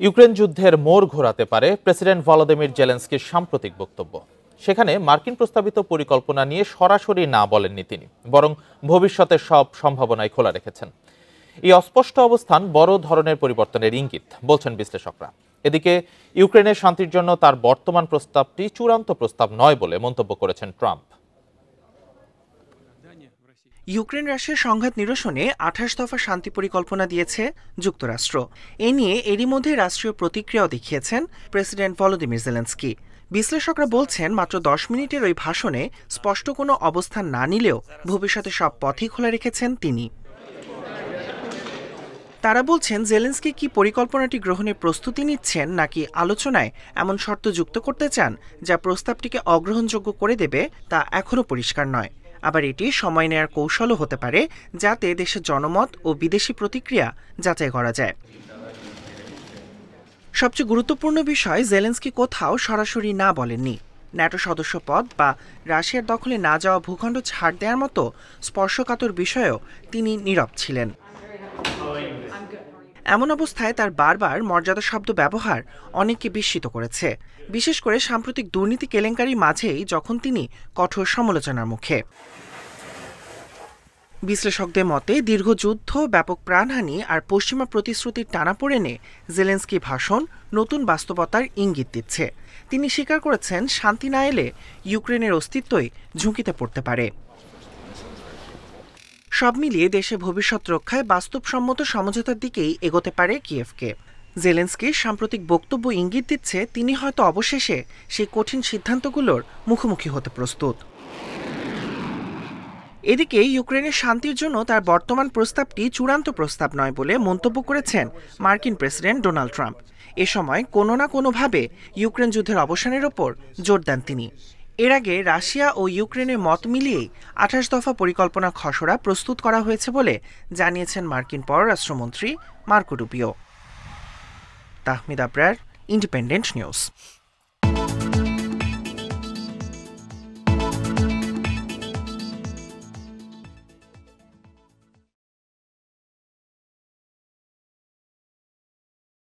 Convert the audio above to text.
Ukraine যুদ্ধের মোড় ঘোরাতে পারে প্রেসিডেন্ট ভলোদিমির জেলেনস্কির সাম্প্রতিক বক্তব্য। সেখানে মার্কিন প্রস্তাবিত পরিকল্পনা নিয়ে সরাসরি না বলেননি তিনি, বরং ভবিষ্যতের সব সম্ভাবনাই খোলা রেখেছেন। এই অস্পষ্ট অবস্থান বড় ধরনের পরিবর্তনের ইঙ্গিত বলছেন বিশ্লেষকরা। এদিকে ইউক্রেনের শান্তির জন্য তার বর্তমান প্রস্তাবটি চূড়ান্ত প্রস্তাব নয় বলে মন্তব্য করেছেন ট্রাম্প। ইউক্রেন রাশিয়ার সংঘাত নিরসনে ২৮ দফা শান্তি পরিকল্পনা দিয়েছে যুক্তরাষ্ট্র। এ নিয়ে এরই মধ্যে রাষ্ট্রীয় প্রতিক্রিয়াও দেখিয়েছেন প্রেসিডেন্ট ভলোদিমির জেলেনস্কি। বিশ্লেষকরা বলছেন, মাত্র ১০ মিনিটের ওই ভাষণে স্পষ্ট কোনো অবস্থান না নিলেও ভবিষ্যতে সব পথই খোলা রেখেছেন তিনি। তারা বলছেন, জেলেনস্কি কি পরিকল্পনাটি গ্রহণের প্রস্তুতি নিচ্ছেন, নাকি আলোচনায় এমন শর্ত যুক্ত করতে চান যা প্রস্তাবটিকে অগ্রহণযোগ্য করে দেবে, তা এখনও পরিষ্কার নয়। আবার এটি সময় নেয়ার কৌশলও হতে পারে, যাতে দেশের জনমত ও বিদেশি প্রতিক্রিয়া যাচাই করা যায়। সবচেয়ে গুরুত্বপূর্ণ বিষয়, জেলেনস্কি কোথাও সরাসরি না বলেননি। ন্যাটো সদস্য পদ বা রাশিয়ার দখলে না যাওয়া ভূখণ্ড ছাড় দেওয়ার মতো স্পর্শকাতর বিষয়েও তিনি নীরব ছিলেন। এমন অবস্থায় তার বারবার মর্যাদা শব্দ ব্যবহার অনেককে বিস্মিত করেছে, বিশেষ করে সাম্প্রতিক দুর্নীতি কেলেঙ্কারি মাঝেই যখন তিনি কঠোর সমালোচনার মুখে। বিশ্লেষকদের মতে, দীর্ঘ যুদ্ধ, ব্যাপক প্রাণহানি আর পশ্চিমা প্রতিশ্রুতির টানাপোড়েনে জেলেনস্কি ভাষণ নতুন বাস্তবতার ইঙ্গিত দিচ্ছে। তিনি স্বীকার করেছেন, শান্তি না এলে ইউক্রেনের অস্তিত্বই ঝুঁকিতে পড়তে পারে। সব মিলিয়ে দেশে ভবিষ্যৎ রক্ষায় বাস্তবসম্মত সমঝোতার দিকেই এগোতে পারে কিয়েভকে। জেলেনস্কির সাম্প্রতিক বক্তব্য ইঙ্গিত দিচ্ছে, তিনি হয়তো অবশেষে সেই কঠিন সিদ্ধান্তগুলোর মুখোমুখি হতে প্রস্তুত। এদিকে ইউক্রেনের শান্তির জন্য তার বর্তমান প্রস্তাবটি চূড়ান্ত প্রস্তাব নয় বলে মন্তব্য করেছেন মার্কিন প্রেসিডেন্ট ডোনাল্ড ট্রাম্প। এ সময় কোনো না কোনোভাবে ইউক্রেন যুদ্ধের অবসানের ওপর জোর দেন তিনি। এর আগে রাশিয়া ও ইউক্রেনের মত মিলিয়েই ২৮ দফা পরিকল্পনা খসড়া প্রস্তুত করা হয়েছে বলে জানিয়েছেন মার্কিন পররাষ্ট্রমন্ত্রী Marco Rubio. Tahmid Abrar, independent news.